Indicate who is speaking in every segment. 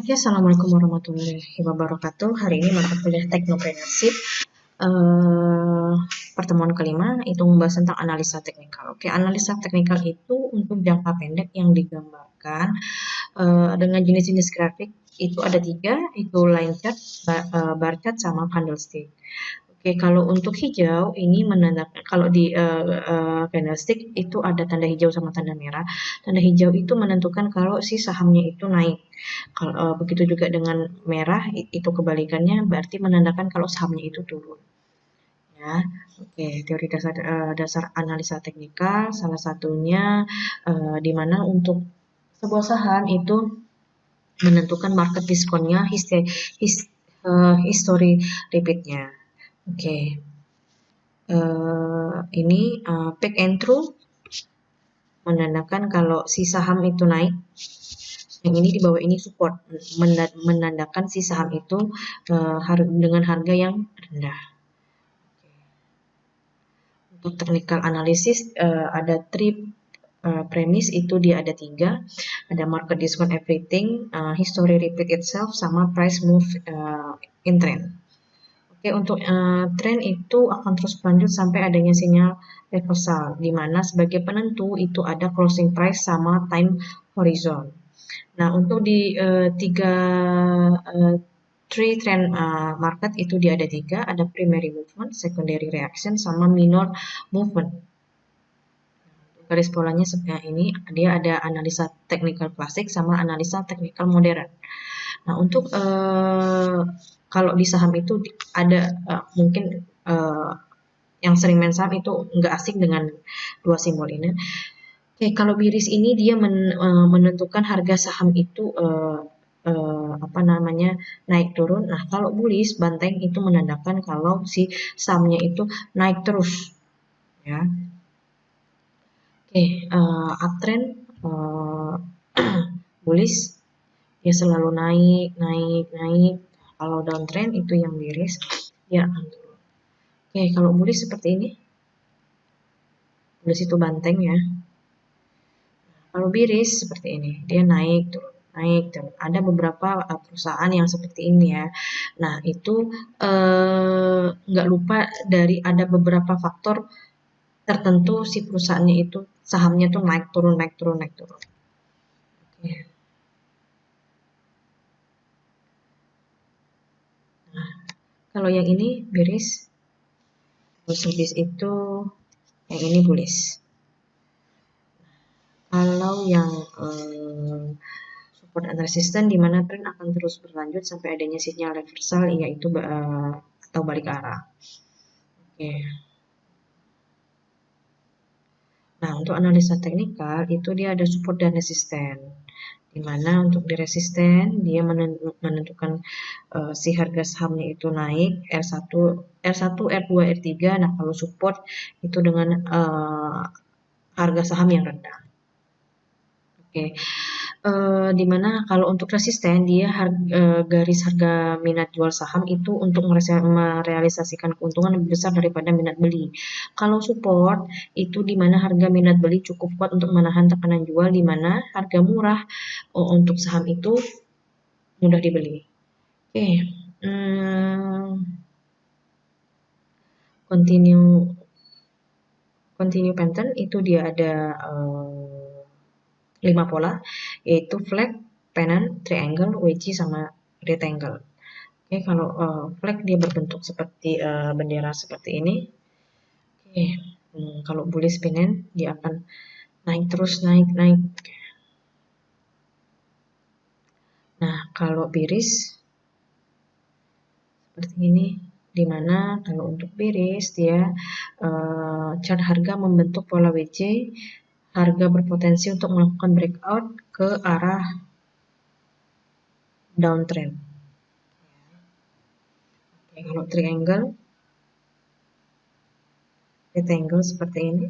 Speaker 1: Oke, Assalamualaikum warahmatullahi wabarakatuh. Hari ini mata kuliah Teknopreneurship pertemuan kelima itu membahas tentang analisa teknikal. Oke, analisa teknikal itu untuk jangka pendek yang digambarkan dengan jenis-jenis grafik itu ada 3, itu line chart, bar chart, sama candlestick. Oke, kalau untuk hijau ini menandakan kalau di candlestick itu ada tanda hijau sama tanda merah. Tanda hijau itu menentukan kalau si sahamnya itu naik. Kalau begitu juga dengan merah itu kebalikannya berarti menandakan kalau sahamnya itu turun. Ya, oke, teori dasar analisa teknikal salah satunya di mana untuk sebuah saham itu menentukan market diskonnya, history repeatnya. Oke, ini peak and true menandakan kalau si saham itu naik. Yang ini di bawah ini support, menandakan si saham itu dengan harga yang rendah. Untuk technical analysis ada 3 premis, itu dia ada 3, ada market discount everything, history repeat itself, sama price move in trend. Oke, untuk tren itu akan terus berlanjut sampai adanya sinyal reversal, di mana sebagai penentu itu ada closing price sama time horizon. Nah, untuk di three trend market itu dia ada 3, ada primary movement, secondary reaction, sama minor movement. Garis polanya seperti ini, dia ada analisa technical klasik sama analisa technical modern. Nah, untuk kalau di saham itu ada mungkin yang sering main saham itu nggak asing dengan 2 simbol ini. Oke, kalau biris ini dia menentukan harga saham itu naik turun. Nah, kalau bullish banteng itu menandakan kalau si sahamnya itu naik terus, ya. Oke, uptrend bullish dia selalu naik. Kalau downtrend itu yang biris dia akan turun. Oke, kalau bullish seperti ini, bullish itu banteng ya. Kalau biris seperti ini, dia naik turun. Ada beberapa perusahaan yang seperti ini ya. Nah, itu nggak lupa dari ada beberapa faktor tertentu si perusahaannya itu sahamnya tuh naik turun. Oke. Nah, kalau yang ini biris, terus habis itu yang ini bullish. Kalau yang support and resistance di mana tren akan terus berlanjut sampai adanya sinyal reversal, yaitu atau balik arah. Oke. Nah, untuk analisa teknikal itu dia ada support dan resisten. Di mana untuk di resisten dia menentukan si harga sahamnya itu naik R1, R2, R3. Nah, kalau support itu dengan harga saham yang rendah. Oke. Dimana kalau untuk resisten dia garis harga minat jual saham itu untuk merealisasikan keuntungan lebih besar daripada minat beli. Kalau support itu dimana harga minat beli cukup kuat untuk menahan tekanan jual, dimana harga murah untuk saham itu mudah dibeli. Oke, continue pattern itu dia ada 5 pola, yaitu flag, pennant, triangle, wedge, sama rectangle. Oke, kalau flag dia berbentuk seperti bendera seperti ini. Oke, kalau bullish pennant dia akan naik terus, naik. Nah, kalau bearish seperti ini, dimana kalau untuk bearish dia chart harga membentuk pola WC, harga berpotensi untuk melakukan breakout ke arah downtrend. Oke, kalau triangle, rectangle seperti ini.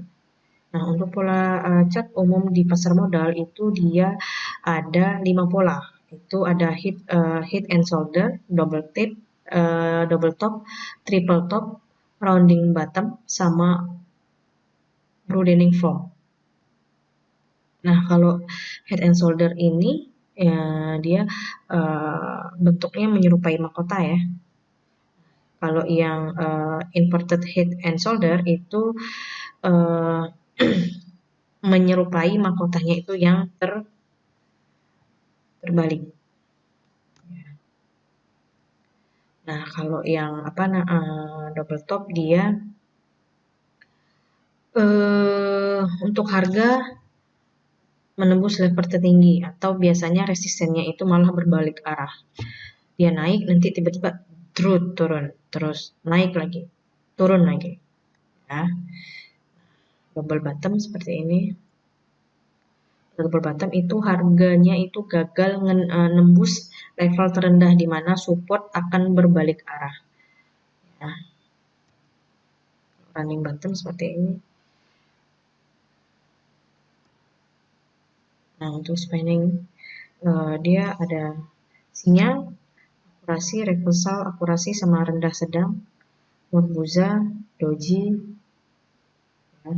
Speaker 1: Nah, untuk pola chart umum di pasar modal itu dia ada 5 pola. Itu ada head and shoulder, double top, triple top, rounding bottom, sama broadening form. Nah, kalau head and shoulder ini ya dia bentuknya menyerupai mahkota ya. Kalau yang inverted head and shoulder itu menyerupai mahkotanya itu yang terbalik. Nah, kalau yang double top dia untuk harga menembus level tertinggi atau biasanya resistennya itu malah berbalik arah. Dia naik nanti tiba-tiba turun, terus naik lagi, turun lagi. Ya. Double bottom seperti ini. Double bottom itu harganya itu gagal nembus level terendah di mana support akan berbalik arah. Ya. Running bottom seperti ini. Nah, untuk spanning dia ada sinyal, akurasi, reversal, akurasi sama rendah sedang, Morbuza, doji. Ya.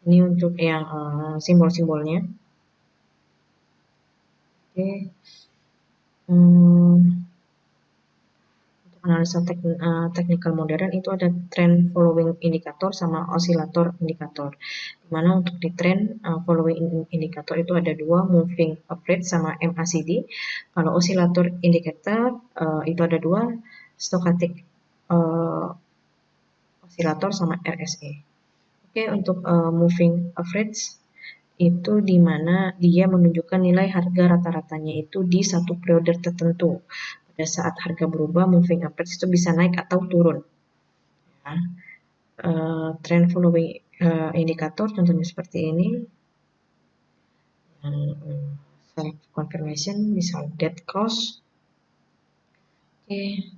Speaker 1: Ini untuk yang simbol-simbolnya. Oke. Untuk analisa technical modern itu ada trend following indikator sama osilator indikator. Dimana untuk di trend following indikator itu ada dua, moving average sama MACD. Kalau osilator indikator itu ada dua, stochastic osilator sama RSI. Oke, untuk moving average itu di mana dia menunjukkan nilai harga rata-ratanya itu di satu periode tertentu. Pada saat harga berubah, moving average itu bisa naik atau turun. Ya. Trend following indikator contohnya seperti ini. Self confirmation misal dead cross. Oke.